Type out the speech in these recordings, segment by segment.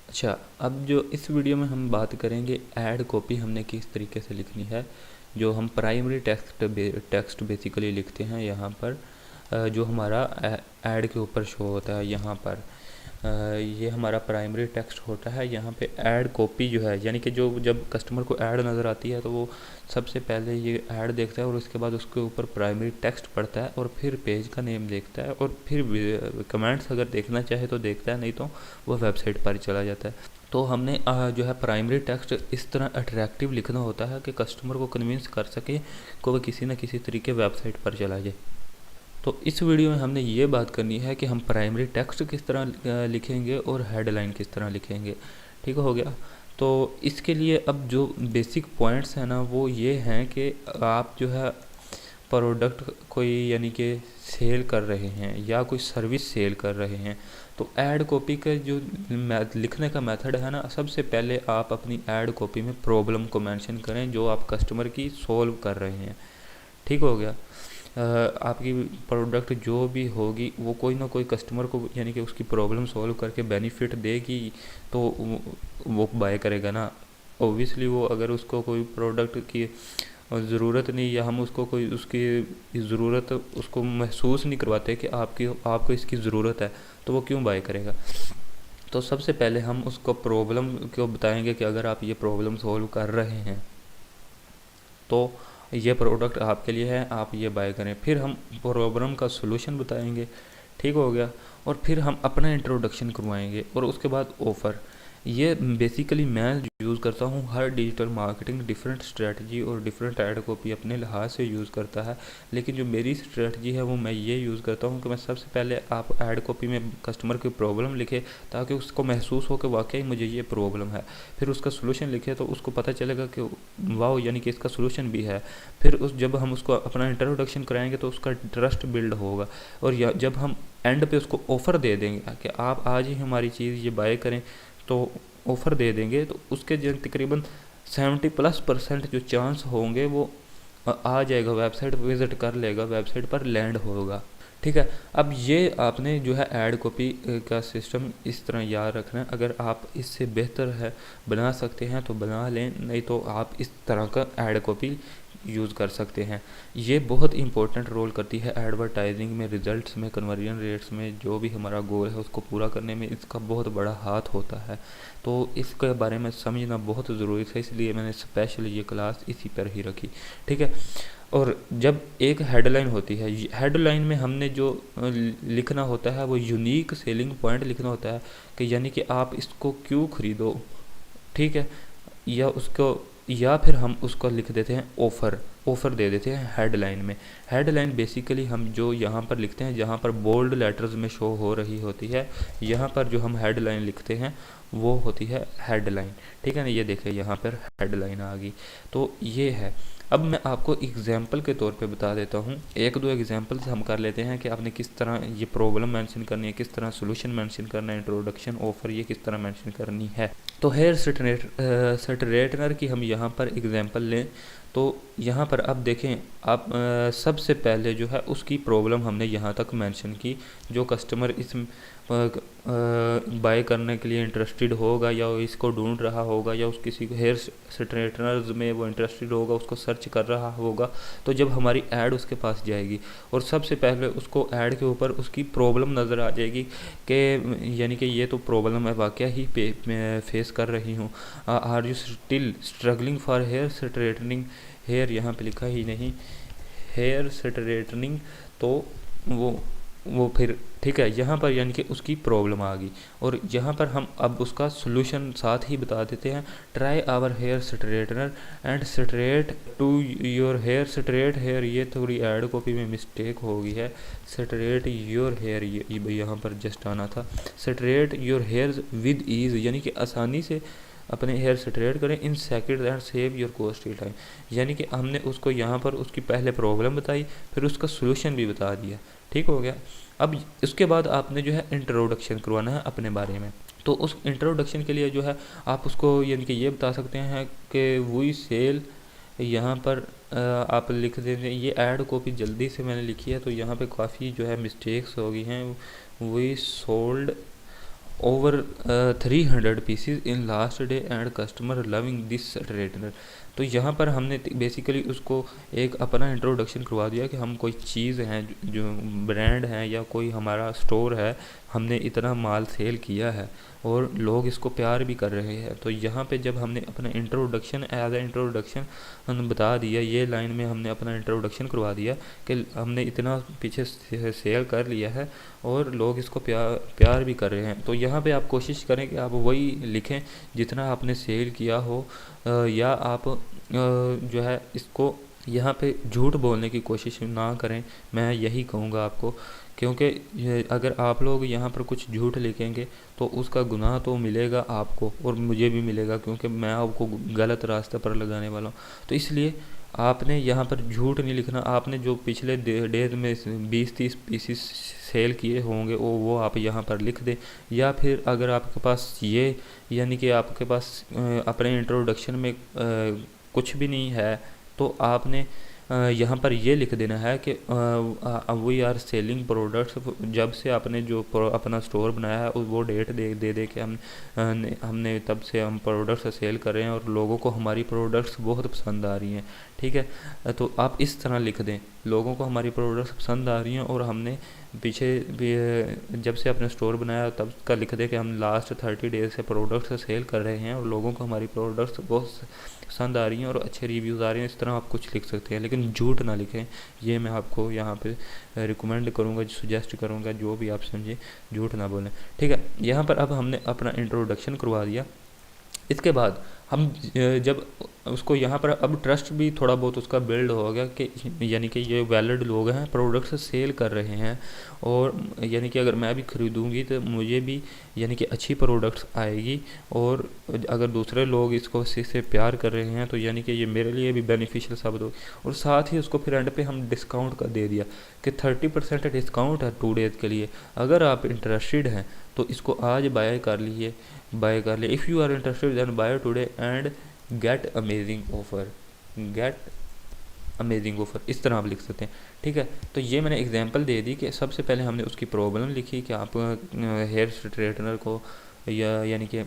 अच्छा, अब जो इस वीडियो में हम बात करेंगे ऐड कॉपी हमने किस तरीके से लिखनी है। जो हम प्राइमरी टेक्स्ट बेसिकली लिखते हैं यहाँ पर, जो हमारा ऐड के ऊपर शो होता है यहाँ पर, ये हमारा प्राइमरी टेक्स्ट होता है। यहाँ पे ऐड कॉपी जो है, यानी कि जो जब कस्टमर को ऐड नज़र आती है तो वो सबसे पहले ये ऐड देखता है और उसके बाद उसके ऊपर प्राइमरी टेक्स्ट पढ़ता है और फिर पेज का नेम देखता है और फिर कमेंट्स अगर देखना चाहे तो देखता है, नहीं तो वो वेबसाइट पर चला जाता है। तो हमने जो है प्राइमरी टेक्स्ट इस तरह अट्रैक्टिव लिखना होता है कि कस्टमर को कन्विंस कर सके कि वह किसी न किसी तरीके वेबसाइट पर चला जाए। तो इस वीडियो में हमने ये बात करनी है कि हम प्राइमरी टेक्स्ट किस तरह लिखेंगे और हेडलाइन किस तरह लिखेंगे। ठीक हो गया। तो इसके लिए अब जो बेसिक पॉइंट्स हैं ना, वो ये हैं कि आप जो है प्रोडक्ट कोई यानी कि सेल कर रहे हैं या कोई सर्विस सेल कर रहे हैं, तो ऐड कॉपी का जो लिखने का मेथड है ना, सबसे पहले आप अपनी ऐड कॉपी में प्रॉब्लम को मेंशन करें जो आप कस्टमर की सोल्व कर रहे हैं। ठीक हो गया। आपकी प्रोडक्ट जो भी होगी वो कोई ना कोई कस्टमर को यानी कि उसकी प्रॉब्लम सॉल्व करके बेनिफिट देगी, तो वो बाय करेगा ना। ओबियसली वो अगर उसको कोई प्रोडक्ट की ज़रूरत नहीं, या हम उसको कोई उसकी ज़रूरत उसको महसूस नहीं करवाते कि आपको इसकी ज़रूरत है, तो वो क्यों बाय करेगा। तो सबसे पहले हम उसको प्रॉब्लम को बताएंगे कि अगर आप ये प्रॉब्लम सॉल्व कर रहे हैं तो ये प्रोडक्ट आपके लिए है, आप ये बाय करें। फिर हम प्रॉब्लम का सलूशन बताएंगे। ठीक हो गया। और फिर हम अपना इंट्रोडक्शन करवाएंगे और उसके बाद ऑफ़र। ये बेसिकली मैं यूज़ करता हूँ। हर डिजिटल मार्केटिंग डिफरेंट स्ट्रेटजी और डिफरेंट ऐड कॉपी अपने लिहाज से यूज़ करता है, लेकिन जो मेरी स्ट्रेटजी है वो मैं ये यूज़ करता हूँ कि मैं सबसे पहले आप ऐड कॉपी में कस्टमर की प्रॉब्लम लिखे ताकि उसको महसूस हो कि वाकई मुझे ये प्रॉब्लम है। फिर उसका सोल्यूशन लिखे तो उसको पता चलेगा कि वाह, यानी कि इसका सोल्यूशन भी है। फिर जब हम उसको अपना इंट्रोडक्शन कराएंगे तो उसका ट्रस्ट बिल्ड होगा। और जब हम एंड पे उसको ऑफ़र दे देंगे कि आप आज ही हमारी चीज़ ये बाय करें, तो ऑफ़र दे देंगे, तो उसके जो तकरीबन 70+% जो चांस होंगे वो आ जाएगा, वेबसाइट विज़िट कर लेगा, वेबसाइट पर लैंड होगा। ठीक है। अब ये आपने जो है ऐड कॉपी का सिस्टम इस तरह याद रखना है। अगर आप इससे बेहतर है बना सकते हैं तो बना लें, नहीं तो आप इस तरह का ऐड कॉपी यूज़ कर सकते हैं। ये बहुत इंपॉर्टेंट रोल करती है एडवर्टाइजिंग में, रिजल्ट्स में, कन्वर्जन रेट्स में। जो भी हमारा गोल है उसको पूरा करने में इसका बहुत बड़ा हाथ होता है। तो इसके बारे में समझना बहुत ज़रूरी था, इसलिए मैंने स्पेशल ये क्लास इसी पर ही रखी। ठीक है। और जब एक हेडलाइन होती है, हेडलाइन में हमने जो लिखना होता है वो यूनिक सेलिंग पॉइंट लिखना होता है कि यानी कि आप इसको क्यों ख़रीदो। ठीक है। या फिर हम उसको लिख देते हैं ऑफ़र दे देते हैं हेडलाइन में। हेडलाइन बेसिकली हम जो यहाँ पर लिखते हैं, जहाँ पर बोल्ड लेटर्स में शो हो रही होती है, यहाँ पर जो हम हेडलाइन लिखते हैं वो होती है हेडलाइन। ठीक है ना। ये देखिए यहाँ पर हेडलाइन आ गई। तो ये है। अब मैं आपको एग्जाम्पल के तौर पे बता देता हूँ। एक दो एग्जाम्पल्स हम कर लेते हैं कि आपने किस तरह ये प्रॉब्लम मेंशन करनी है, किस तरह सोल्यूशन मेंशन करना है, इंट्रोडक्शन, ऑफ़र, ये किस तरह मेंशन करनी है। तो हेयर स्ट्रेटनर की हम यहाँ पर एग्जांपल लें तो यहाँ पर अब देखें, आप सबसे पहले जो है उसकी प्रॉब्लम हमने यहाँ तक मेंशन की। जो कस्टमर इस बाय करने के लिए इंटरेस्टेड होगा या इसको ढूंढ रहा होगा या उस किसी हेयर स्ट्रेटनर्स में वो इंटरेस्टेड होगा, उसको सर्च कर रहा होगा, तो जब हमारी ऐड उसके पास जाएगी और सबसे पहले उसको ऐड के ऊपर उसकी प्रॉब्लम नज़र आ जाएगी कि यानी कि ये तो प्रॉब्लम है, वाकया ही फेस कर रही हूँ। Are you still struggling for hair straightening. Hair यहाँ पे लिखा ही नहीं, हेयर स्ट्रेटनिंग। तो वो फिर ठीक है, यहाँ पर यानी कि उसकी प्रॉब्लम आ गई और यहाँ पर हम अब उसका सोल्यूशन साथ ही बता देते हैं। Try our hair straightener and straight to your hair. Straight hair, ये थोड़ी ऐड कॉपी में मिस्टेक हो गई है। स्ट्रेट योर हेयर ये यहाँ पर जस्ट आना था। Straight your hair with ease, यानी कि आसानी से अपने हेयर स्ट्रेट करें in second and save your costly time. यानी कि हमने उसको यहाँ पर उसकी पहले प्रॉब्लम बताई, फिर उसका सोल्यूशन भी बता दिया। ठीक हो गया। अब उसके बाद आपने जो है इंट्रोडक्शन करवाना है अपने बारे में। तो उस इंट्रोडक्शन के लिए जो है आप उसको यानी कि ये बता सकते हैं कि वी सेल, यहाँ पर आप लिख देते हैं। ये ऐड कॉपी जल्दी से मैंने लिखी है तो यहाँ पे काफ़ी जो है मिस्टेक्स हो गई हैं। We sold over 300 pieces in last day and customer loving this straightener। तो यहाँ पर हमने बेसिकली उसको एक अपना इंट्रोडक्शन करवा दिया कि हम कोई चीज़ हैं जो ब्रांड है या कोई हमारा स्टोर है, हमने इतना माल सेल किया है और लोग इसको प्यार भी कर रहे हैं। तो यहाँ पे जब हमने अपना इंट्रोडक्शन एज ए इंट्रोडक्शन बता दिया, ये लाइन में हमने अपना इंट्रोडक्शन करवा दिया कि हमने इतना पीछे सेल कर लिया है और लोग इसको प्यार भी कर रहे हैं। तो यहाँ पे आप कोशिश करें कि आप वही लिखें जितना आपने सेल किया हो, या आप जो है इसको यहाँ पे झूठ बोलने की कोशिश ना करें, मैं यही कहूँगा आपको। क्योंकि अगर आप लोग यहाँ पर कुछ झूठ लिखेंगे तो उसका गुनाह तो मिलेगा आपको और मुझे भी मिलेगा, क्योंकि मैं आपको गलत रास्ते पर लगाने वाला हूँ। तो इसलिए आपने यहाँ पर झूठ नहीं लिखना। आपने जो पिछले डेज में 20-30 पीसीस सेल किए होंगे वो आप यहाँ पर लिख दें। या फिर अगर आपके पास ये यानी कि आपके पास अपने इंट्रोडक्शन में कुछ भी नहीं है तो आपने यहाँ पर ये लिख देना है कि वी आर सेलिंग प्रोडक्ट्स। जब से आपने जो अपना स्टोर बनाया है वो डेट दे के हमने तब से हम प्रोडक्ट्स सेल कर रहे हैं और लोगों को हमारी प्रोडक्ट्स बहुत पसंद आ रही हैं। ठीक है, तो आप इस तरह लिख दें, लोगों को हमारी प्रोडक्ट्स पसंद आ रही हैं और हमने पीछे भी जब से अपने स्टोर बनाया तब का लिख दें कि हम लास्ट 30 डेज से प्रोडक्ट्स सेल कर रहे हैं और लोगों को हमारी प्रोडक्ट्स बहुत पसंद आ रही हैं और अच्छे रिव्यूज़ आ रहे हैं। इस तरह आप कुछ लिख सकते हैं, लेकिन झूठ ना लिखें। ये मैं आपको यहाँ पे रिकमेंड करूँगा, सजेस्ट करूँगा, जो भी आप समझें, झूठ ना बोलें। ठीक है, यहाँ पर अब हमने अपना इंट्रोडक्शन करवा दिया। इसके बाद हम जब उसको यहाँ पर अब ट्रस्ट भी थोड़ा बहुत उसका बिल्ड हो गया कि यानी कि ये वैलिड लोग हैं, प्रोडक्ट्स सेल कर रहे हैं और यानी कि अगर मैं भी ख़रीदूँगी तो मुझे भी यानी कि अच्छी प्रोडक्ट्स आएगी और अगर दूसरे लोग इसको से प्यार कर रहे हैं तो यानी कि ये मेरे लिए भी बेनिफिशियल साबित हो। और साथ ही उसको फिर एंड पे हम डिस्काउंट का दे दिया कि 30% डिस्काउंट है 2 डेज़ के लिए। अगर आप इंटरेस्टेड हैं तो इसको आज बाय कर लिए। If you are interested then buy today and get amazing offer, इस तरह आप लिख सकते हैं। ठीक है, तो ये मैंने एग्जांपल दे दी कि सबसे पहले हमने उसकी प्रॉब्लम लिखी कि आप हेयर स्ट्रेटनर को यानी कि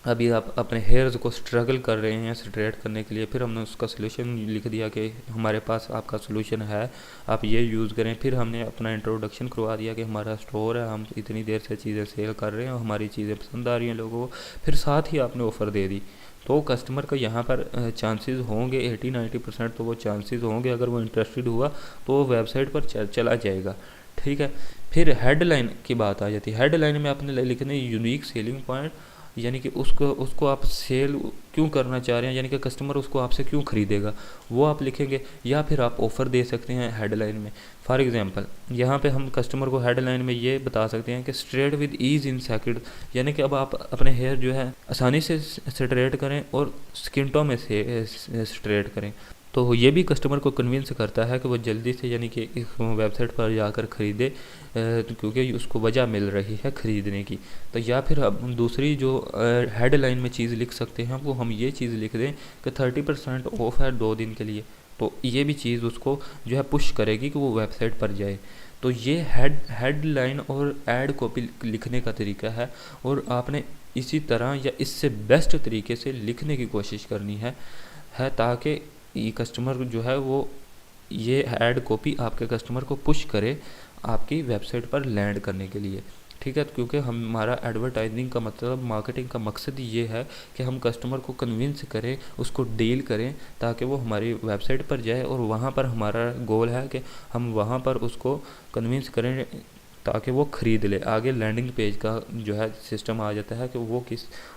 अभी आप अपने हेयर्स को स्ट्रगल कर रहे हैं स्ट्रेट करने के लिए। फिर हमने उसका सोल्यूशन लिख दिया कि हमारे पास आपका सोल्यूशन है, आप ये यूज़ करें। फिर हमने अपना इंट्रोडक्शन करवा दिया कि हमारा स्टोर है, हम इतनी देर से चीज़ें सेल कर रहे हैं और हमारी चीज़ें पसंद आ रही हैं लोगों को। फिर साथ ही आपने ऑफ़र दे दी। तो कस्टमर का यहाँ पर चांसेस होंगे 80-90% तो वो चांसेस होंगे, अगर वो इंटरेस्टेड हुआ तो वो वेबसाइट पर चला जाएगा। ठीक है, फिर हेडलाइन की बात आ जाती है। हेडलाइन में आपने लिखना है यूनिक सेलिंग पॉइंट, यानी कि उसको आप सेल क्यों करना चाह रहे हैं, यानी कि कस्टमर उसको आपसे क्यों ख़रीदेगा वो आप लिखेंगे। या फिर आप ऑफ़र दे सकते हैं हेडलाइन में। फॉर एग्जांपल यहाँ पे हम कस्टमर को हेडलाइन में ये बता सकते हैं कि straight with ease in second, यानी कि अब आप अपने हेयर जो है आसानी से स्ट्रेट करें और स्किंटों में से स्ट्रेट करें। तो ये भी कस्टमर को कन्विंस करता है कि वो जल्दी से यानी कि इस वेबसाइट पर जाकर ख़रीदे, क्योंकि उसको वजह मिल रही है ख़रीदने की। तो या फिर हम दूसरी जो हेडलाइन में चीज़ लिख सकते हैं वो हम ये चीज़ लिख दें कि 30% ऑफ है 2 दिन के लिए। तो ये भी चीज़ उसको जो है पुश करेगी कि वो वेबसाइट पर जाए। तो ये हेडलाइन और ऐड कॉपी लिखने का तरीका है और आपने इसी तरह या इससे बेस्ट तरीके से लिखने की कोशिश करनी है ताकि ये कस्टमर जो है वो ये ऐड कॉपी आपके कस्टमर को पुश करे आपकी वेबसाइट पर लैंड करने के लिए। ठीक है, क्योंकि हमारा एडवर्टाइजिंग का मतलब मार्केटिंग का मकसद ये है कि हम कस्टमर को कन्विंस करें, उसको डील करें ताकि वो हमारी वेबसाइट पर जाए और वहाँ पर हमारा गोल है कि हम वहाँ पर उसको कन्विंस करें ताकि वो ख़रीद ले। आगे लैंडिंग पेज का जो है सिस्टम आ जाता है कि वो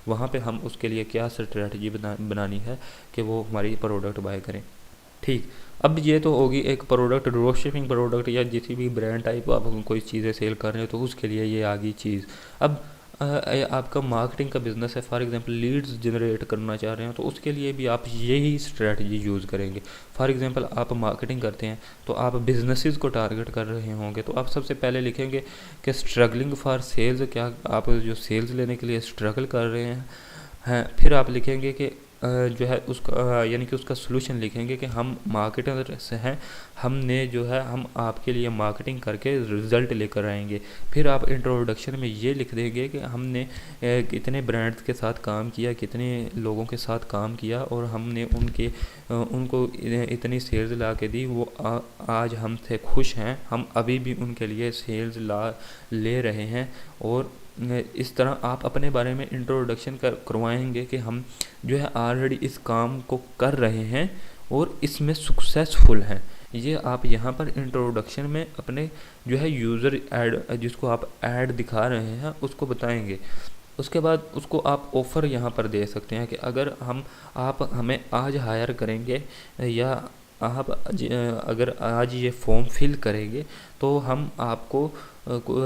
वहाँ पे हम उसके लिए क्या स्ट्रेटजी बनानी है कि वो हमारी प्रोडक्ट बाय करें। ठीक, अब ये तो होगी एक प्रोडक्ट ड्रॉप शिपिंग प्रोडक्ट या किसी भी ब्रांड टाइप आप कोई चीज़ें सेल कर रहे हो तो उसके लिए ये आ गई चीज़। अब आपका मार्केटिंग का बिज़नेस है, फॉर एग्जांपल लीड्स जनरेट करना चाह रहे हैं तो उसके लिए भी आप यही स्ट्रेटजी यूज़ करेंगे। फॉर एग्जांपल आप मार्केटिंग करते हैं तो आप बिजनेसेस को टारगेट कर रहे होंगे तो आप सबसे पहले लिखेंगे कि स्ट्रगलिंग फॉर सेल्स, क्या आप जो सेल्स लेने के लिए स्ट्रगल कर रहे हैं। फिर आप लिखेंगे कि जो है उसका यानी कि उसका सलूशन लिखेंगे कि हम मार्केटर से हैं, हमने जो है हम आपके लिए मार्केटिंग करके रिज़ल्ट लेकर आएंगे। फिर आप इंट्रोडक्शन में ये लिख देंगे कि हमने कितने ब्रांड्स के साथ काम किया, कितने लोगों के साथ काम किया और हमने उनको इतनी सेल्स ला के दी, वो आज हमसे खुश हैं, हम अभी भी उनके लिए सेल्स ले रहे हैं। और इस तरह आप अपने बारे में इंट्रोडक्शन करवाएंगे कि हम जो है ऑलरेडी इस काम को कर रहे हैं और इसमें सक्सेसफुल हैं। ये आप यहाँ पर इंट्रोडक्शन में अपने जो है यूज़र ऐड जिसको आप ऐड दिखा रहे हैं उसको बताएंगे। उसके बाद उसको आप ऑफ़र यहाँ पर दे सकते हैं कि अगर आप हमें आज हायर करेंगे या आप अगर आज ये फॉर्म फिल करेंगे तो हम आपको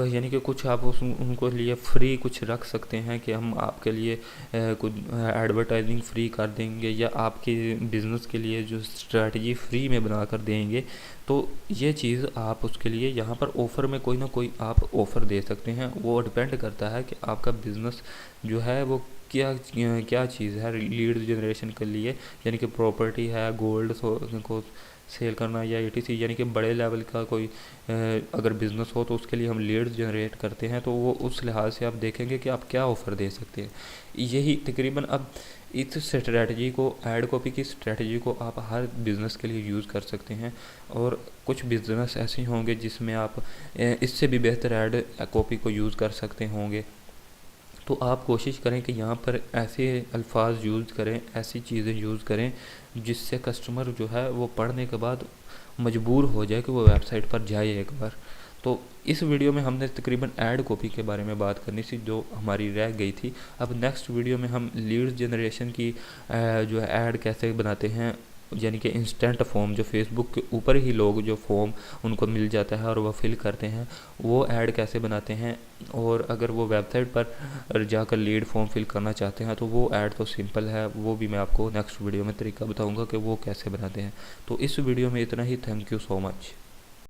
यानी कि कुछ आप उनको लिए फ्री कुछ रख सकते हैं कि हम आपके लिए कुछ एडवर्टाइजिंग फ्री कर देंगे या आपके बिज़नेस के लिए जो स्ट्रेटजी फ्री में बना कर देंगे। तो ये चीज़ आप उसके लिए यहाँ पर ऑफ़र में कोई ना कोई आप ऑफ़र दे सकते हैं। वो डिपेंड करता है कि आपका बिज़नेस जो है वो क्या चीज़ है। लीड जनरेशन के लिए यानी कि प्रॉपर्टी है, गोल्ड को सेल करना या ETC यानी कि बड़े लेवल का कोई अगर बिज़नेस हो तो उसके लिए हम लीड्स जनरेट करते हैं। तो वो उस लिहाज से आप देखेंगे कि आप क्या ऑफ़र दे सकते हैं। यही तकरीबन अब इस स्ट्रेटजी को, ऐड कॉपी की स्ट्रेटजी को आप हर बिज़नेस के लिए यूज़ कर सकते हैं। और कुछ बिज़नेस ऐसे होंगे जिसमें आप इससे भी बेहतर ऐड कॉपी को यूज़ कर सकते होंगे। तो आप कोशिश करें कि यहाँ पर ऐसे अल्फाज यूज़ करें, ऐसी चीज़ें यूज़ करें जिससे कस्टमर जो है वो पढ़ने के बाद मजबूर हो जाए कि वो वेबसाइट पर जाए एक बार। तो इस वीडियो में हमने तकरीबन ऐड कॉपी के बारे में बात करनी थी जो हमारी रह गई थी। अब नेक्स्ट वीडियो में हम लीड्स जनरेशन की जो है ऐड कैसे बनाते हैं, यानी कि इंस्टेंट फॉर्म जो फेसबुक के ऊपर ही लोग जो फॉर्म उनको मिल जाता है और वह फिल करते हैं, वो ऐड कैसे बनाते हैं। और अगर वो वेबसाइट पर जाकर लीड फॉर्म फिल करना चाहते हैं तो वो ऐड तो सिंपल है, वो भी मैं आपको नेक्स्ट वीडियो में तरीका बताऊंगा कि वो कैसे बनाते हैं। तो इस वीडियो में इतना ही। Thank you so much.